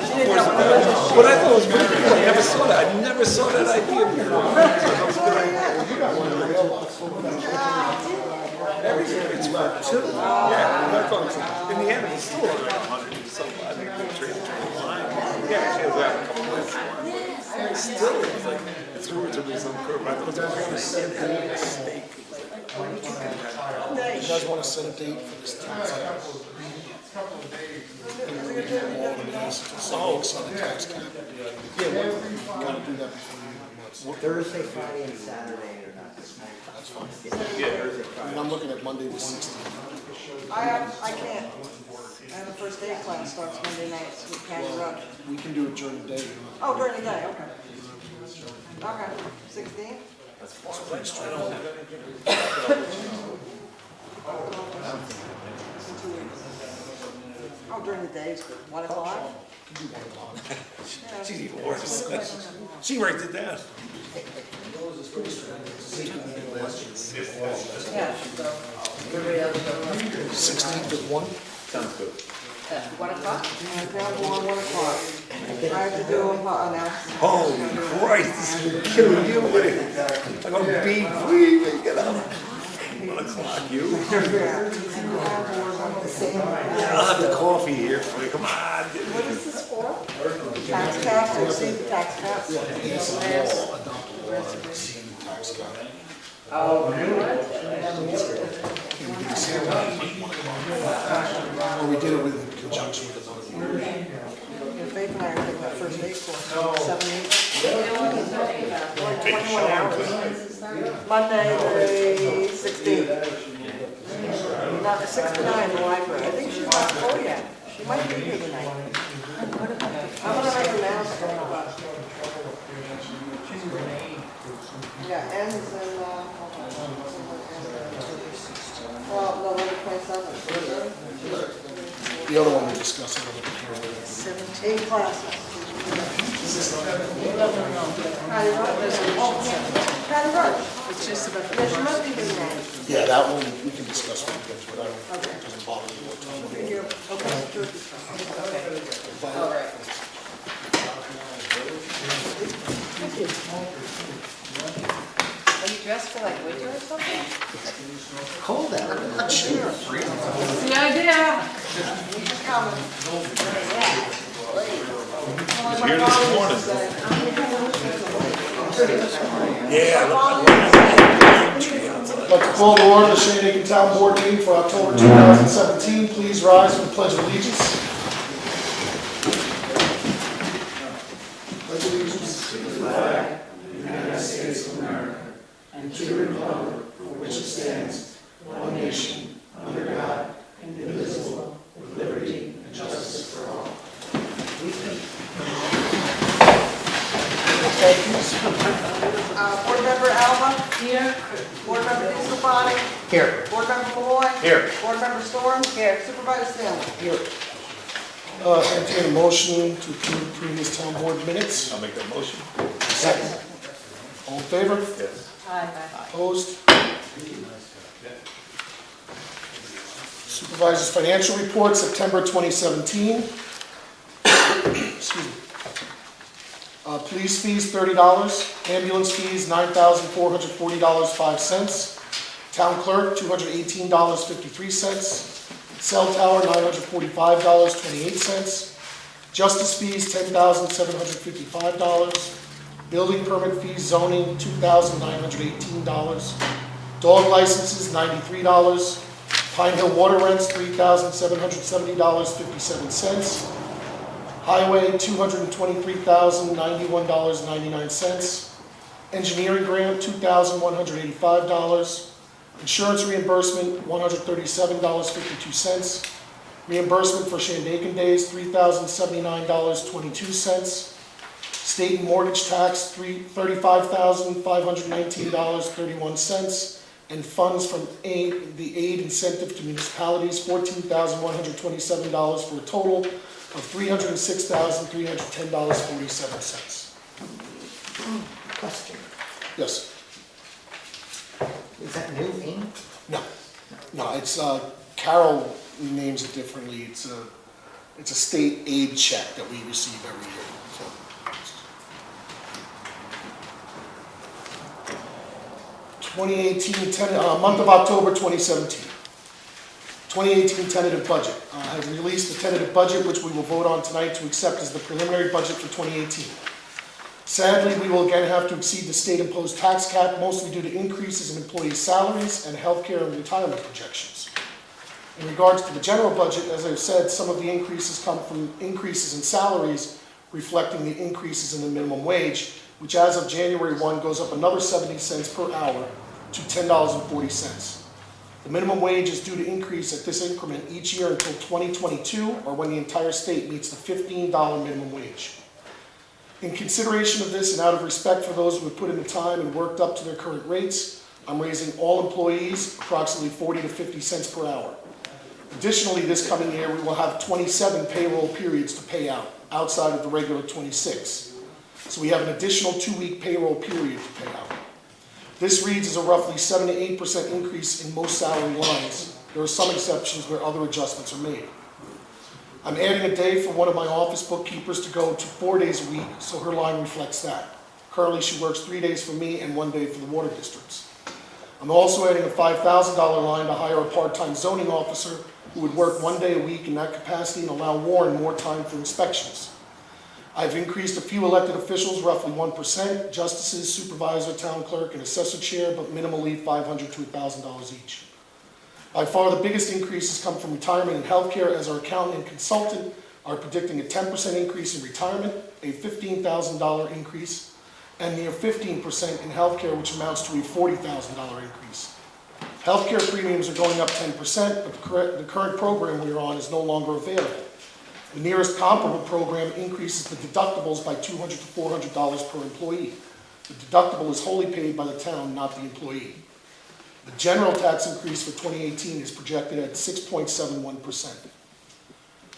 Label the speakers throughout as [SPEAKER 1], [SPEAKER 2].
[SPEAKER 1] What I thought was pretty cool, I never saw that. I never saw that idea before. It's about two. Yeah, I thought it was, in the end, it was still like 100 or something. I think they traded line. Yeah, she has that a couple minutes. Still, it was like, it's relatively some curve. I thought it was a mistake.
[SPEAKER 2] You guys want to set a date for this tax cap? Tax cap. Yeah, we gotta do that before you.
[SPEAKER 3] Thursday, Friday, and Saturday are not this night.
[SPEAKER 2] That's fine.
[SPEAKER 3] Thursday,
[SPEAKER 2] I
[SPEAKER 3] Friday.
[SPEAKER 2] mean, I'm looking at Monday the 16th.
[SPEAKER 4] I can't. I have a first aid class starts Monday nights with County Road.
[SPEAKER 2] We can do it during the day.
[SPEAKER 4] Oh, during the day, okay. Okay, 16? Oh, during the day is good. 1 o'clock?
[SPEAKER 1] She's even worse. She writes it down.
[SPEAKER 4] Yeah.
[SPEAKER 2] 16th at 1?
[SPEAKER 1] Sounds good.
[SPEAKER 4] 1 o'clock? Yeah, grab one, 1 o'clock. I have to do a announcement.
[SPEAKER 1] Holy Christ, this is gonna kill you with it. I'm gonna be free, get up. 1 o'clock, you. I'll have the coffee here for you, come on.
[SPEAKER 4] What is this for? Tax cap, to receive the tax cap?
[SPEAKER 2] Tax cap.
[SPEAKER 4] Oh,
[SPEAKER 2] Or we did it with in conjunction with another one.
[SPEAKER 4] Faith and I are taking that first aid course, 7, 8. 21 hours. Monday, the 16th. Now, the 69 in the library. I think she's not full yet. She might be here tonight. I'm gonna make an announcement about it. Yeah, ends in, well, November 27th.
[SPEAKER 2] The other one we discussed a little bit here.
[SPEAKER 4] 8 classes. Patty Roach. It's just about the. Yeah, she must be doing that.
[SPEAKER 2] Yeah, that one we can discuss when it gets, but I don't, it doesn't bother me what time.
[SPEAKER 4] Thank you. Okay. All right. Thank you.
[SPEAKER 5] Are you dressed for like winter or something?
[SPEAKER 3] Cold out.
[SPEAKER 2] Sure.
[SPEAKER 4] That's the idea. Coming.
[SPEAKER 1] Here this morning. Yeah.
[SPEAKER 2] I'd like to call to order the Shandaken Town Board meeting for October 2017. Please rise for the Pledge of Allegiance. Pledge of Allegiance to the flag of the United States of America and to the republic for which it stands, one nation, under God, indivisible, with liberty and justice for all.
[SPEAKER 4] Board Member Alba? Here. Board Member Discopani?
[SPEAKER 3] Here.
[SPEAKER 4] Board Member Malloy?
[SPEAKER 1] Here.
[SPEAKER 4] Board Member Storm? Here. Supervisor Stanley?
[SPEAKER 2] Here. Entertain a motion to approve previous town board minutes.
[SPEAKER 1] I'll make that motion.
[SPEAKER 2] Second. All in favor?
[SPEAKER 1] Yes.
[SPEAKER 2] Opposed? Supervisor's financial report, September 2017. Excuse me. Police fees, $30. Ambulance fees, $9,440.05. Town clerk, $218.53. Cell tower, $945.28. Justice fees, $10,755. Building permit fees, zoning, $2,918. Dog licenses, $93. Pine Hill water rents, $3,770.57. Highway, $223,091.99. Engineering grant, $2,185. Insurance reimbursement, $137.52. Reimbursement for Shandaken days, $3,079.22. State and mortgage tax, $35,519.31. And funds from the aid incentive to municipalities, $14,127 for a total of $306,310.47.
[SPEAKER 3] Question.
[SPEAKER 2] Yes.
[SPEAKER 3] Is that new ink?
[SPEAKER 2] No, it's, Carol names it differently. It's It's a state aid check that we receive every year. So, 2018, month of October 2017. 2018 tentative budget. I have released the tentative budget, which we will vote on tonight to accept as the preliminary budget for 2018. Sadly, we will again have to exceed the state-imposed tax cap, mostly due to increases in employee salaries and healthcare and retirement projections. In regards to the general budget, as I've said, some of the increases come from increases in salaries, reflecting the increases in the minimum wage, which as of January 1 goes up another 70 cents per hour to $10.40. The minimum wage is due to increase at this increment each year until 2022, or when the entire state meets the $15 minimum wage. In consideration of this and out of respect for those who have put in the time and worked up to their current rates, I'm raising all employees approximately 40 to 50 cents per hour. Additionally, this coming year, we will have 27 payroll periods to pay out, outside of the regular 26. So we have an additional 2-week payroll period to pay out. This reads as a roughly 7 to 8% increase in most salary lines. There are some exceptions where other adjustments are made. I'm adding a day for one of my office bookkeepers to go to 4 days a week, so her line reflects that. Currently, she works 3 days for me and 1 day for the water districts. I'm also adding a $5,000 line to hire a part-time zoning officer who would work 1 day a week in that capacity and allow Warren more time for inspections. I've increased a few elected officials, roughly 1%, justices, supervisor, town clerk, and assessor chair, but minimally $500 to $1,000 each. By far the biggest increases come from retirement and healthcare, as our accountant and consultant are predicting a 10% increase in retirement, a $15,000 increase, and near 15% in healthcare, which amounts to a $40,000 increase. Healthcare premiums are going up 10%, but the current program we are on is no longer available. The nearest comparable program increases the deductibles by $200 to $400 per employee. The deductible is wholly paid by the town, not the employee. The general tax increase for 2018 is projected at 6.71%.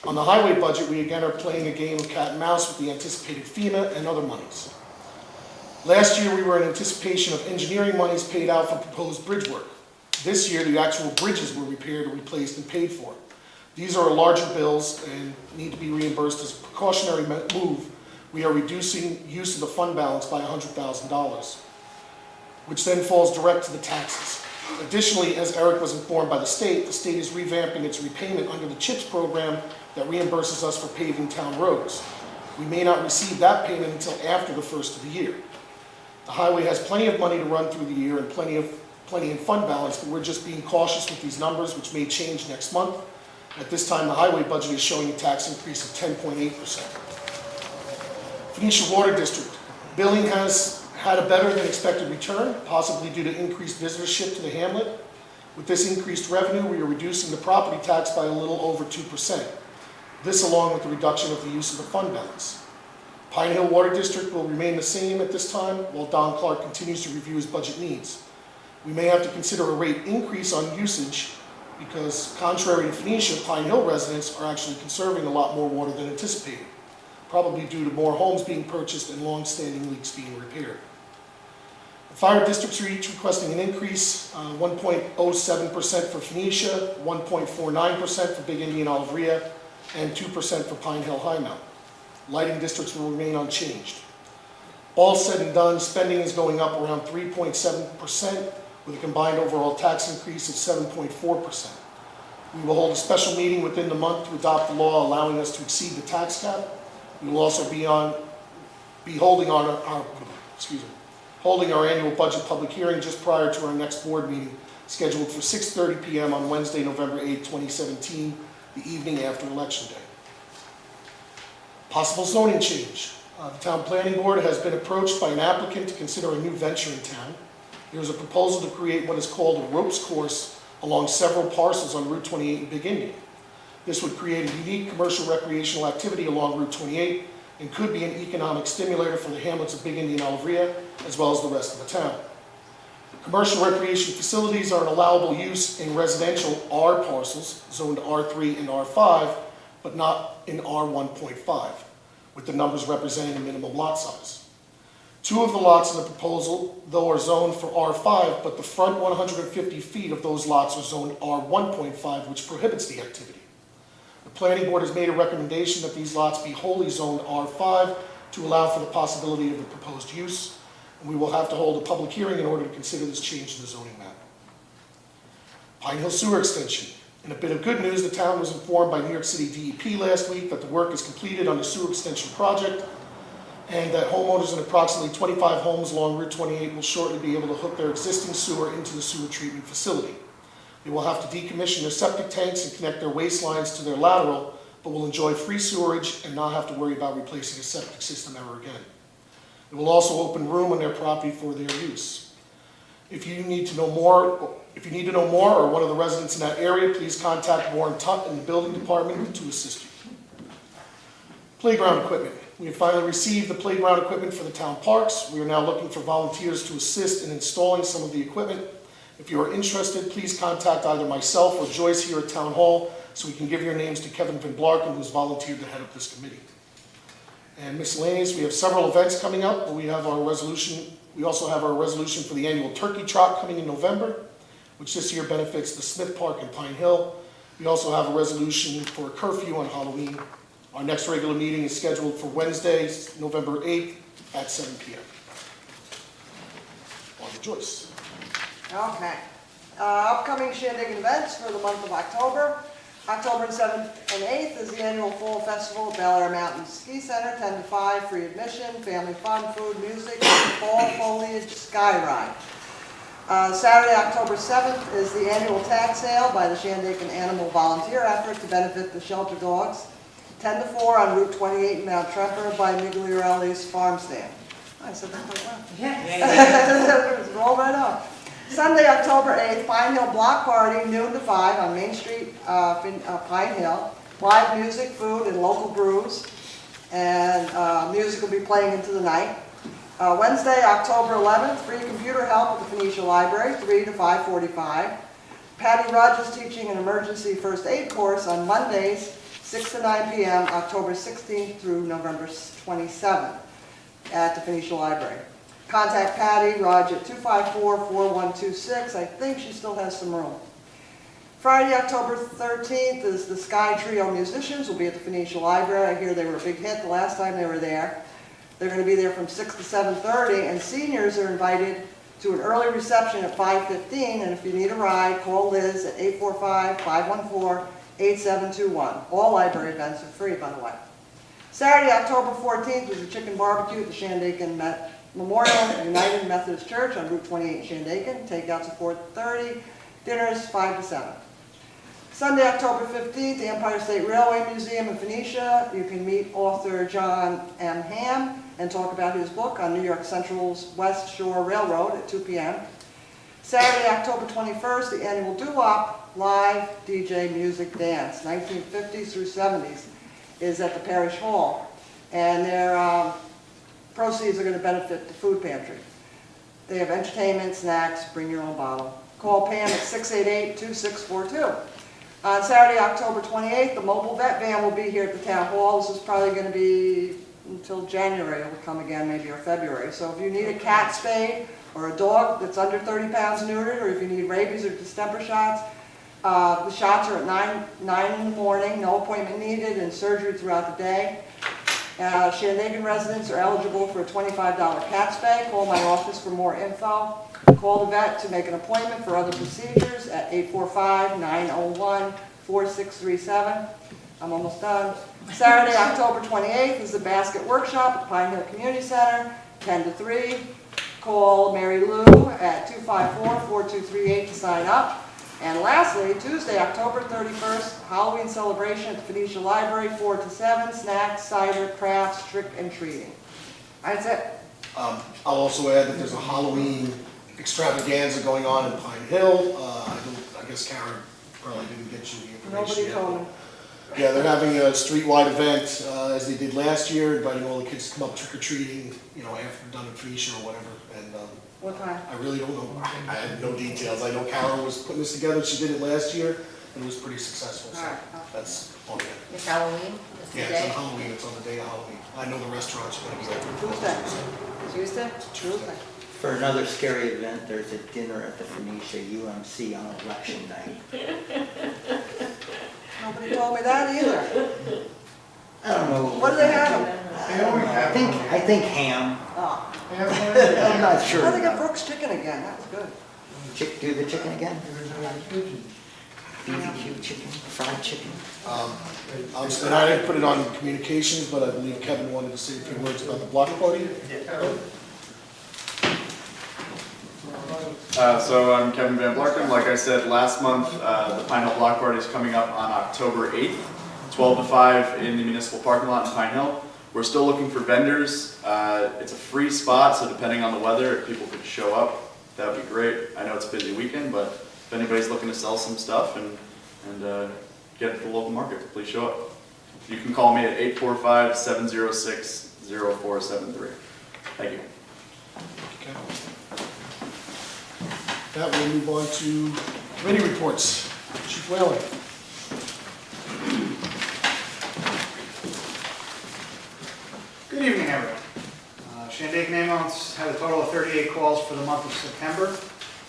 [SPEAKER 2] On the highway budget, we again are playing a game of cat and mouse with the anticipated FEMA and other monies. Last year, we were in anticipation of engineering monies paid out for proposed bridge work. This year, the actual bridges were repaired or replaced and paid for. These are larger bills and need to be reimbursed as a precautionary move. We are reducing use of the fund balance by $100,000, which then falls direct to the taxes. Additionally, as Eric was informed by the state is revamping its repayment under the CHIPS program that reimburses us for paving town roads. We may not receive that payment until after the first of the year. The highway has plenty of money to run through the year and plenty in fund balance, but we're just being cautious with these numbers, which may change next month. At this time, the highway budget is showing a tax increase of 10.8%. Phoenicia Water District. Billing has had a better than expected return, possibly due to increased visitorship to the hamlet. With this increased revenue, we are reducing the property tax by a little over 2%. This along with the reduction of the use of the fund balance. Pine Hill Water District will remain the same at this time, while Don Clark continues to review his budget needs. We may have to consider a rate increase on usage because, contrary to Phoenicia, Pine Hill residents are actually conserving a lot more water than anticipated, probably due to more homes being purchased and long-standing leaks being repaired. The fire districts are each requesting an increase, 1.07% for Phoenicia, 1.49% for Big Indian Olivria, and 2% for Pine Hill High Mountain. Lighting districts will remain unchanged. All said and done, spending is going up around 3.7%, with a combined overall tax increase of 7.4%. We will hold a special meeting within the month to adopt the law allowing us to exceed the tax cap. We will also be holding our annual budget public hearing just prior to our next board meeting, scheduled for 6:30 p.m. on Wednesday, November 8, 2017, the evening after Election Day. Possible zoning change. The Town Planning Board has been approached by an applicant to consider a new venture in town. There is a proposal to create what is called a ropes course along several parcels on Route 28 in Big Indian. This would create a unique commercial recreational activity along Route 28 and could be an economic stimulator for the hamlets of Big Indian Olivria, as well as the rest of the town. Commercial recreation facilities are an allowable use in residential R parcels, zoned R3 and R5, but not in R1.5, with the numbers representing a minimum lot size. Two of the lots in the proposal, though, are zoned for R5, but the front 150 feet of those lots are zoned R1.5, which prohibits the activity. The planning board has made a recommendation that these lots be wholly zoned R5 to allow for the possibility of the proposed use, and we will have to hold a public hearing in order to consider this change in the zoning map. Pine Hill Sewer Extension. In a bit of good news, the town was informed by New York City DEP last week that the work is completed on the sewer extension project, and that homeowners in approximately 25 homes along Route 28 will shortly be able to hook their existing sewer into the sewer treatment facility. They will have to decommission their septic tanks and connect their waste lines to their lateral, but will enjoy free sewerage and not have to worry about replacing a septic system ever again. It will also open room on their property for their use. If you need to know more, or one of the residents in that area, please contact Warren Tutt in the building department to assist you. Playground equipment. We have finally received the playground equipment for the town parks. We are now looking for volunteers to assist in installing some of the equipment. If you are interested, please contact either myself or Joyce here at Town Hall so we can give your names to Kevin Van Blarken, who's volunteered to head up this committee. And miscellaneous, we have several events coming up. We also have our resolution for the annual turkey trot coming in November, which this year benefits the Smith Park in Pine Hill. We also have a resolution for a curfew on Halloween. Our next regular meeting is scheduled for Wednesday, November 8th at 7 p.m. On to Joyce.
[SPEAKER 4] Okay. Upcoming Shandaken events for the month of October. October 7th and 8th is the annual Fall Festival at Bel Air Mountain Ski Center, 10 to 5, free admission, family fun, food, music, and fall foliage sky ride. Saturday, October 7th is the annual tag sale by the Shandaken Animal Volunteer Effort to benefit the shelter dogs, 10 to 4 on Route 28 in Mount Tremper by Migliorelli's Farm Stand. I said that quite well.
[SPEAKER 5] Yeah.
[SPEAKER 4] Roll right off. Sunday, October 8th, Pine Hill Block Party, noon to 5 on Main Street, Pine Hill. Live music, food, and local brews. And music will be playing into the night. Wednesday, October 11th, free computer help at the Phoenicia Library, 3 to 5:45. Patty Rudge is teaching an emergency first aid course on Mondays, 6 to 9 p.m., October 16th through November 27th at the Phoenicia Library. Contact Patty Rudge at 254-4126. I think she still has some room. Friday, October 13th is the Sky Trio Musicians. Will be at the Phoenicia Library. I hear they were a big hit the last time they were there. They're going to be there from 6 to 7:30, and seniors are invited to an early reception at 5:15, and if you need a ride, call Liz at 845-514-8721. All library events are free, by the way. Saturday, October 14th is a chicken barbecue at the Shandaken Memorial United Methodist Church on Route 28 in Shandaken. Takeouts at 4:30, dinners 5 to 7. Sunday, October 15th, the Empire State Railway Museum in Phoenicia. You can meet author John M. Hamm and talk about his book on New York Central's West Shore Railroad at 2 p.m. Saturday, October 21st, the annual Doo-Wop Live DJ Music Dance, 1950s through 70s, is at the Parish Hall. And their proceeds are going to benefit the food pantry. They have entertainment, snacks, bring your own bottle. Call Pam at 688-2642. On Saturday, October 28th, the mobile vet van will be here at the town hall. This is probably going to be until January. It will come again, maybe, or February. So if you need a cat spayed or a dog that's under 30 pounds neutered, or if you need rabies or distemper shots, the shots are at 9 in the morning, no appointment needed, and surgery throughout the day. Shandaken residents are eligible for a $25 cat spay. Call my office for more info. Call the vet to make an appointment for other procedures at 845-901-4637. I'm almost done. Saturday, October 28th is the Basket Workshop at Pine Hill Community Center, 10 to 3. Call Mary Lou at 254-4238 to sign up. And lastly, Tuesday, October 31st, Halloween celebration at the Phoenicia Library, 4 to 7, snacks, cider, crafts, trick and treating. That's it.
[SPEAKER 2] I'll also add that there's a Halloween extravaganza going on in Pine Hill. I guess Karen probably didn't get you the information
[SPEAKER 4] Nobody told me.
[SPEAKER 2] Yeah, they're having a streetwide event, as they did last year, inviting all the kids to come up trick-or-treating, after they're done in Phoenicia or whatever. And
[SPEAKER 4] What time?
[SPEAKER 2] I really don't know. I had no details. I know Karen was putting this together. She did it last year, and it was pretty successful. So
[SPEAKER 4] All right.
[SPEAKER 2] that's all I got.
[SPEAKER 5] It's Halloween, it's the
[SPEAKER 2] Yeah, it's on
[SPEAKER 5] day.
[SPEAKER 2] Halloween. It's on the day of Halloween. I know the restaurants are going to be open.
[SPEAKER 4] Tuesday?
[SPEAKER 5] Tuesday?
[SPEAKER 4] Tuesday.
[SPEAKER 3] For another scary event, there's a dinner at the Phoenicia UMC on election night.
[SPEAKER 4] Nobody Nobody told me that either.
[SPEAKER 3] I don't know.
[SPEAKER 4] What do they have?
[SPEAKER 2] They always have.
[SPEAKER 3] I think ham.
[SPEAKER 4] Oh,
[SPEAKER 3] I'm not
[SPEAKER 4] I
[SPEAKER 3] sure.
[SPEAKER 4] thought they got Brooks Chicken again, that was good.
[SPEAKER 3] Do the chicken again? BBQ chicken, fried chicken.
[SPEAKER 6] And I didn't put it on communications, but I believe Kevin wanted to say a few words about the block party.
[SPEAKER 7] So I'm Kevin Van Blarkum. Like I said last month, the Pine Hill Block Party is coming up on October 8th, 12 to 5 in the municipal parking lot in Pine Hill. We're still looking for vendors. It's a free spot, so depending on the weather, if people could show up, that would be great. I know it's a busy weekend, but if anybody's looking to sell some stuff and get it to the local market, please show up. You can call me at 845-706-0473. Thank you.
[SPEAKER 6] Okay. That will move on to committee reports. Chief Whalen.
[SPEAKER 8] Good evening, everyone. Shandaken ambulance had a total of 38 calls for the month of September.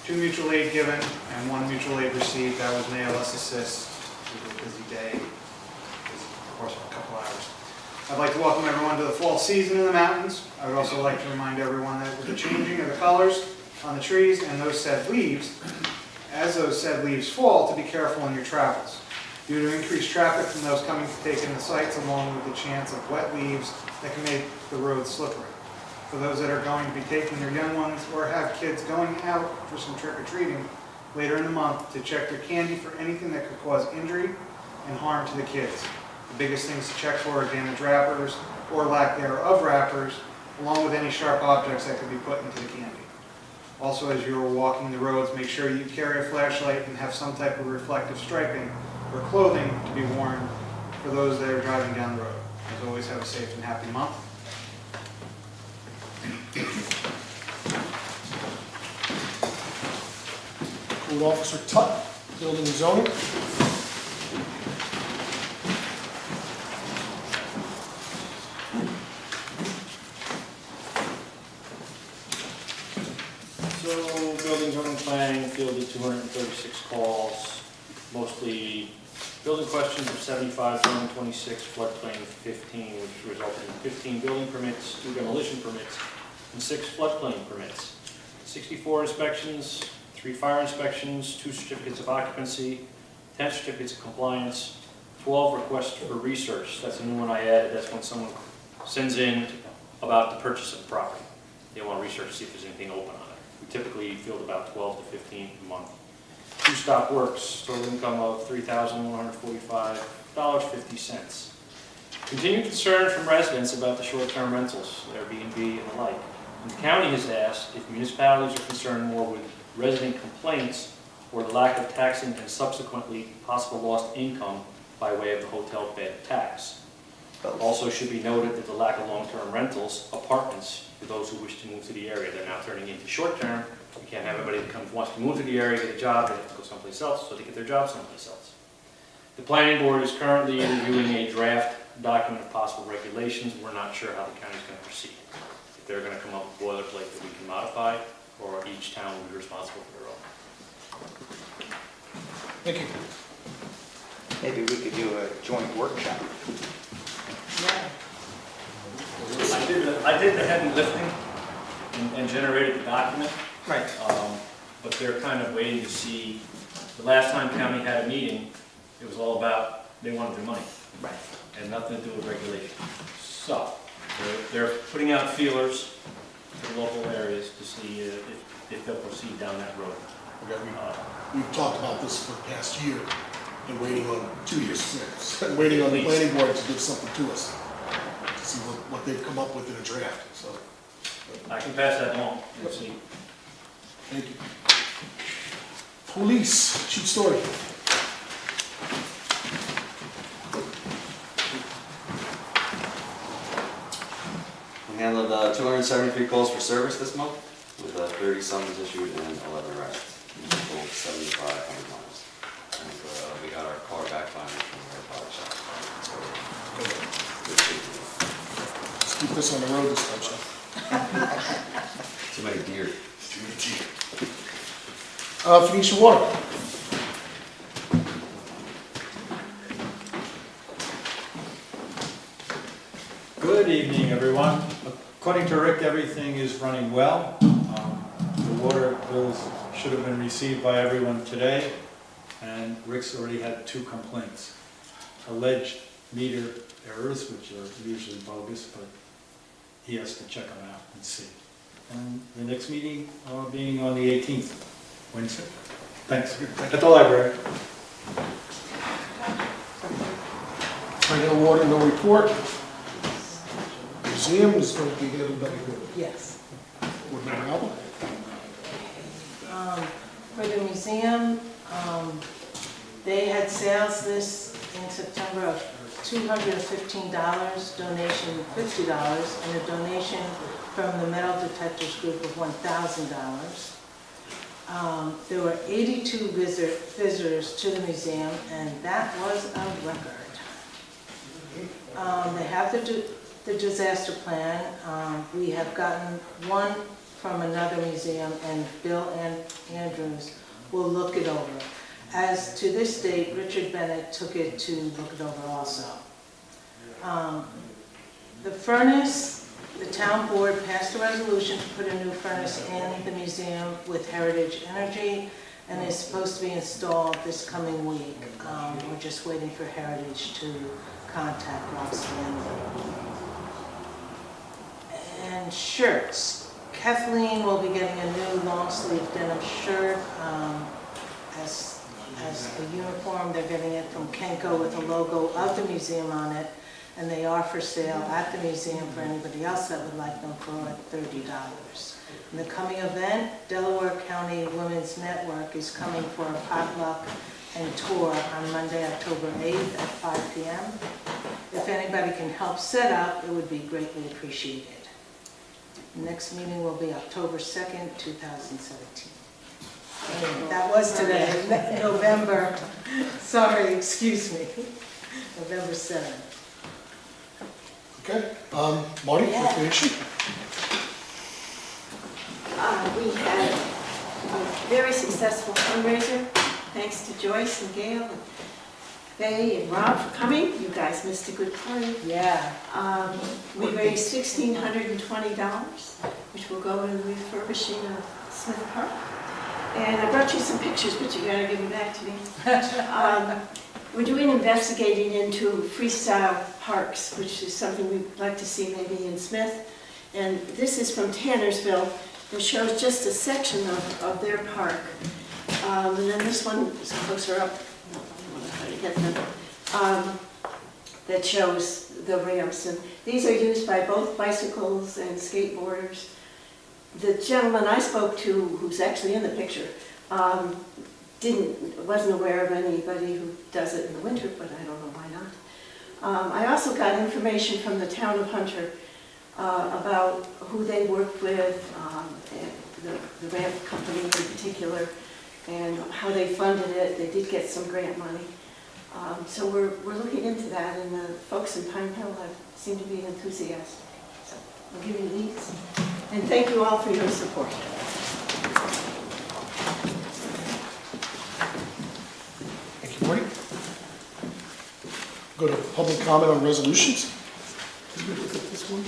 [SPEAKER 8] 2 mutual aid given and 1 mutual aid received. That was an ALS assist. It was a busy day. Of course, a couple hours. I'd like to welcome everyone to the fall season in the mountains. I would also like to remind everyone that with the changing of the colors on the trees and those said leaves, as those said leaves fall, to be careful in your travels. Due to increased traffic from those coming to take in the sights, along with the chance of wet leaves that can make the road slippery. For those that are going to be taking their young ones or have kids going out for some trick-or-treating later in the month, to check their candy for anything that could cause injury and harm to the kids. The biggest things to check for are damaged wrappers or lack thereof wrappers, along with any sharp objects that could be put into the candy. Also, as you're walking the roads, make sure you carry a flashlight and have some type of reflective striping or clothing to be worn for those that are driving down the road. As always, have a safe and happy month.
[SPEAKER 6] Code Officer Tutt, Building and Zoning.
[SPEAKER 9] So, building zoning planning fielded 236 calls, mostly building questions of 75, zoning 26, floodplain 15, which resulted in 15 building permits, 2 demolition permits, and 6 floodplain permits. 64 inspections, 3 fire inspections, 2 certificates of occupancy, 10 certificates of compliance, 12 requests for research. That's a new one I added. That's when someone sends in about the purchase of the property. They want to research to see if there's anything open on it. We typically field about 12 to 15 a month. 2 stop works, total income of $3,145.50. Continued concern from residents about the short-term rentals, Airbnb and the like. And the county has asked if municipalities are concerned more with resident complaints or the lack of taxing and subsequently possible lost income by way of the hotel bed tax. Also should be noted that the lack of long-term rentals, apartments, for those who wish to move to the area, they're now turning into short-term. You can't have everybody that wants to move to the area, get a job, they have to go someplace else, so they get their job someplace else. The planning board is currently reviewing a draft document of possible regulations. We're not sure how the county's going to proceed. If they're going to come up with boilerplate that we can modify, or each town will be responsible for their own.
[SPEAKER 6] Thank you.
[SPEAKER 3] Maybe we could do a joint workshop.
[SPEAKER 9] I did the heavy lifting and generated the document.
[SPEAKER 3] Right.
[SPEAKER 9] But they're kind of waiting to see. The last time county had a meeting, it was all about, they wanted their money.
[SPEAKER 3] Right.
[SPEAKER 9] And nothing to do with regulation. So, they're putting out feelers to the local areas to see if they'll proceed down that road.
[SPEAKER 6] Okay, we've talked about this for the past year and waiting on 2 years, waiting on the planning board to give something to us, to see what they've come up with in a draft, so.
[SPEAKER 9] I can pass that along and see.
[SPEAKER 6] Thank you. Police, Chief Story.
[SPEAKER 10] We handled 273 calls for service this month, with 30 summons issued and 11 arrests. Total 7,500 miles. And we got our car back finally from our body shop. So, good shape.
[SPEAKER 6] Let's keep this on the road this time, Chief.
[SPEAKER 10] Too many deer.
[SPEAKER 6] Phoenicia Water.
[SPEAKER 11] Good evening, everyone. According to Rick, everything is running well. The water bills should have been received by everyone today, and Rick's already had 2 complaints. Alleged meter errors, which are usually bogus, but he has to check them out and see. And the next meeting being on the 18th, Wednesday. Thanks. At the library.
[SPEAKER 6] Pine Hill Water, no report. Museum is going to be handled by
[SPEAKER 4] Yes.
[SPEAKER 6] Board Member Albert.
[SPEAKER 5] For the museum, they had sales in September of $215, donation $50, and a donation from the metal detectors group of $1,000. There were 82 visitors to the museum, and that was a record. They have the disaster plan. We have gotten one from another museum, and Bill and Andrews will look it over. As to this date, Richard Bennett took it to look it over also. The furnace, the town board passed a resolution to put a new furnace in the museum with Heritage Energy, and it's supposed to be installed this coming week. We're just waiting for Heritage to contact Rob Stanley. And shirts. Kathleen will be getting a new long sleeve denim shirt as a uniform. They're getting it from Kenko with the logo of the museum on it, and they are for sale at the museum for anybody else that would like them for $30. In the coming event, Delaware County Women's Network is coming for a potluck and tour on Monday, October 8th at 5 p.m. If anybody can help set up, it would be greatly appreciated. The next meeting will be October 2nd, 2017. That was today, November, sorry, excuse me, November 7th.
[SPEAKER 6] Okay, Marty, recreation?
[SPEAKER 12] We had a very successful fundraiser, thanks to Joyce and Gail and Faye and Rob for coming. You guys missed a good party.
[SPEAKER 5] Yeah.
[SPEAKER 12] We raised $1,620, which will go in refurbishing of Smith Park. And I brought you some pictures, but you gotta give them back to me. We're doing investigating into freestyle parks, which is something we'd like to see maybe in Smith. And this is from Tannersville. It shows just a section of their park. And then this one is closer up. That shows the ramps, and these are used by both bicycles and skateboarders. The gentleman I spoke to, who's actually in the picture, wasn't aware of anybody who does it in the winter, but I don't know why not. I also got information from the town of Hunter about who they worked with, the ramp company in particular, and how they funded it. They did get some grant money. So we're looking into that, and the folks in Pine Hill seem to be enthusiastic. So I'll give you these. And thank you all for your support.
[SPEAKER 6] Thank you, Marty. Go to public comment on resolutions. Did we look at this one?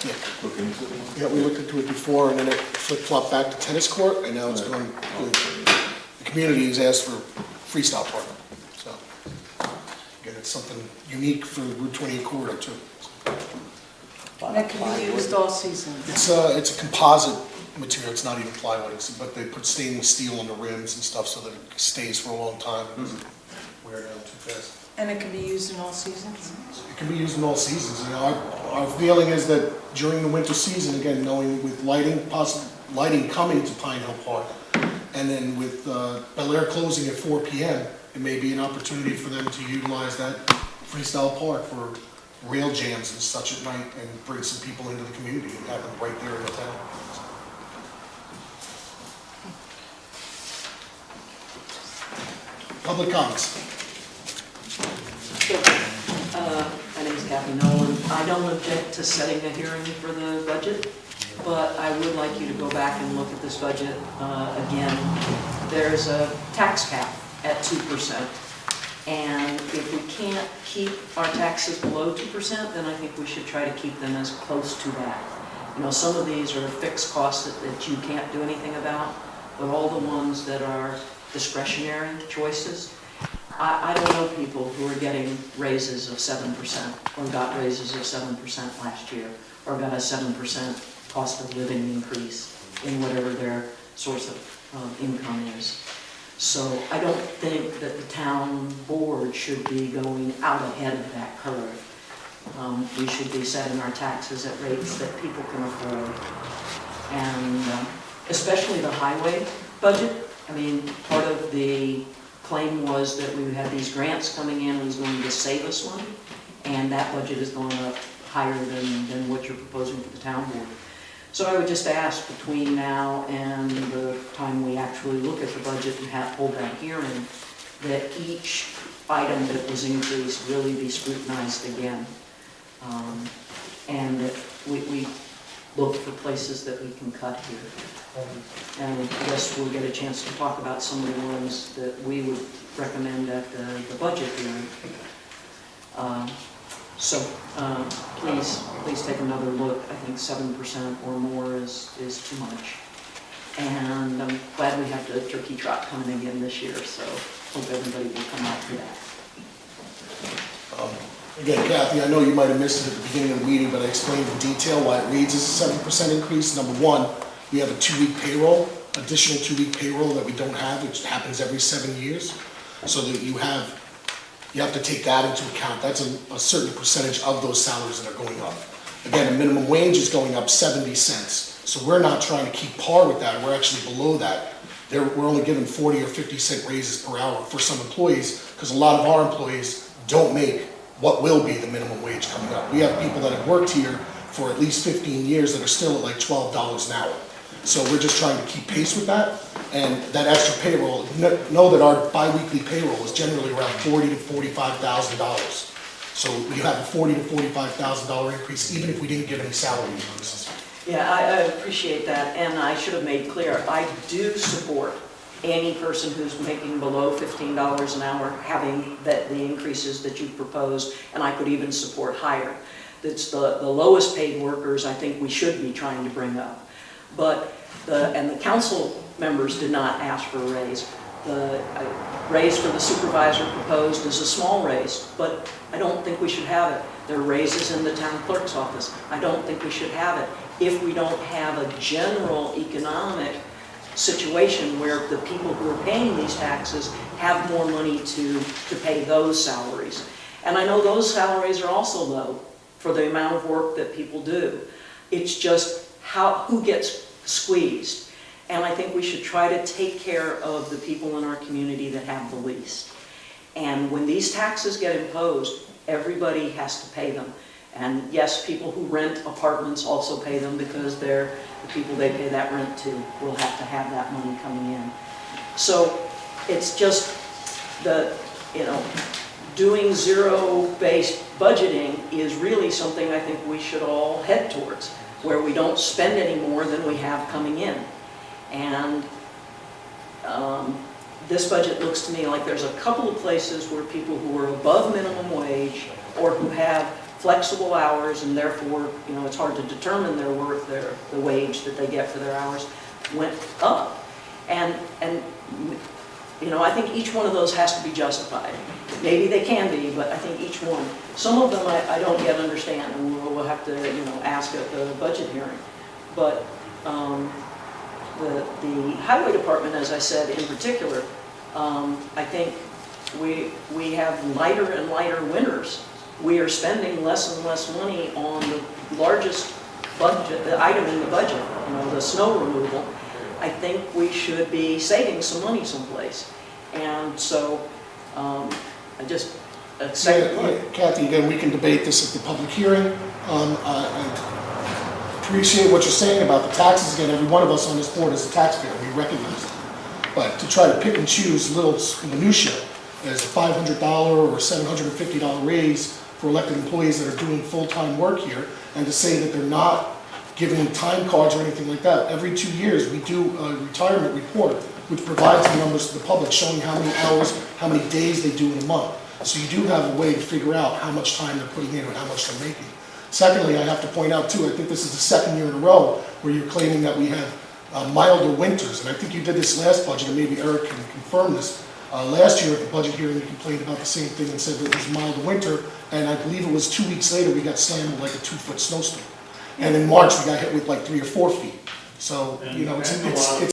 [SPEAKER 6] Yeah. Yeah, we looked into it before, and then it flip-flopped back to tennis court, and now it's going, the community has asked for freestyle park. So, again, it's something unique for Route 28 corridor too.
[SPEAKER 5] That can be used all season.
[SPEAKER 6] It's a composite material, it's not even plywood, but they put stainless steel on the rims and stuff so that it stays for a long time. It doesn't wear down too fast.
[SPEAKER 5] And it can be used in all seasons?
[SPEAKER 6] It can be used in all seasons. You know, our feeling is that during the winter season, again, knowing with lighting coming to Pine Hill Park, and then with Bel Air closing at 4 p.m., it may be an opportunity for them to utilize that freestyle park for rail jams and such at night, and bring some people into the community and have them right there in the town. Public comments.
[SPEAKER 13] My name is Kathy Nolan. I don't object to setting a hearing for the budget, but I would like you to go back and look at this budget again. There's a tax cap at 2%. And if we can't keep our taxes below 2%, then I think we should try to keep them as close to that. You know, some of these are fixed costs that you can't do anything about, but all the ones that are discretionary choices, I don't know people who are getting raises of 7% or got raises of 7% last year or got a 7% cost of living increase in whatever their source of income is. So I don't think that the town board should be going out ahead of that curve. We should be setting our taxes at rates that people can afford. And especially the highway budget. I mean, part of the claim was that we had these grants coming in and was going to save us money. And that budget is going up higher than what you're proposing for the town board. So I would just ask between now and the time we actually look at the budget and hold that hearing, that each item that was increased really be scrutinized again. And that we look for places that we can cut here. And I guess we'll get a chance to talk about some of the ones that we would recommend at the budget hearing. Please take another look. I think 7% or more is too much. And I'm glad we have the turkey trot coming again this year, so hope everybody will come out for that.
[SPEAKER 6] Again, Kathy, I know you might have missed it at the beginning of the meeting, but I explained in detail why it reads as a 7% increase. Number one, we have a 2-week payroll, additional 2-week payroll that we don't have, which happens every 7 years. So that you have to take that into account. That's a certain percentage of those salaries that are going up. Again, the minimum wage is going up 70 cents. So we're not trying to keep par with that. We're actually below that. We're only giving 40 or 50 cent raises per hour for some employees, because a lot of our employees don't make what will be the minimum wage coming up. We have people that have worked here for at least 15 years that are still at like $12 an hour. So we're just trying to keep pace with that. And that extra payroll, know that our bi-weekly payroll is generally around $40,000 to $45,000. So we have a $40,000 to $45,000 increase, even if we didn't get any salary increases.
[SPEAKER 13] Yeah, I appreciate that, and I should have made clear, I do support any person who's making below $15 an hour having the increases that you've proposed, and I could even support higher. It's the lowest paid workers I think we should be trying to bring up. But the council members did not ask for a raise. The raise for the supervisor proposed is a small raise, but I don't think we should have it. There are raises in the town clerk's office. I don't think we should have it if we don't have a general economic situation where the people who are paying these taxes have more money to pay those salaries. And I know those salaries are also low for the amount of work that people do. It's just who gets squeezed. And I think we should try to take care of the people in our community that have the least. And when these taxes get imposed, everybody has to pay them. And yes, people who rent apartments also pay them, because they're the people they pay that rent to will have to have that money coming in. So it's just doing zero-based budgeting is really something I think we should all head towards, where we don't spend any more than we have coming in. And this budget looks to me like there's a couple of places where people who are above minimum wage or who have flexible hours, and therefore, it's hard to determine their worth, the wage that they get for their hours, went up. And I think each one of those has to be justified. Maybe they can be, but I think each one. Some of them I don't yet understand, and we'll have to, ask at the budget hearing. But the highway department, as I said, in particular, I think we have lighter and lighter winters. We are spending less and less money on the largest budget, the item in the budget, the snow removal. I think we should be saving some money someplace. And so I just
[SPEAKER 6] Kathy, again, we can debate this at the public hearing. I appreciate what you're saying about the taxes. Again, every one of us on this board is a taxpayer. We recognize that. But to try to pick and choose little minutiae as a $500 or $750 raise for elected employees that are doing full-time work here, and to say that they're not giving time cards or anything like that. Every 2 years, we do a retirement report which provides the numbers to the public, showing how many hours, how many days they do in a month. So you do have a way to figure out how much time they're putting in and how much they're making. Secondly, I have to point out too, I think this is the second year in a row where you're claiming that we have milder winters, and I think you did this last budget, and maybe Eric can confirm this. Last year at the budget hearing, you complained about the same thing and said that it was a milder winter, and I believe it was 2 weeks later, we got slammed with like a 2-foot snowstorm. And in March, we got hit with like 3 or 4 feet. So, you know, it's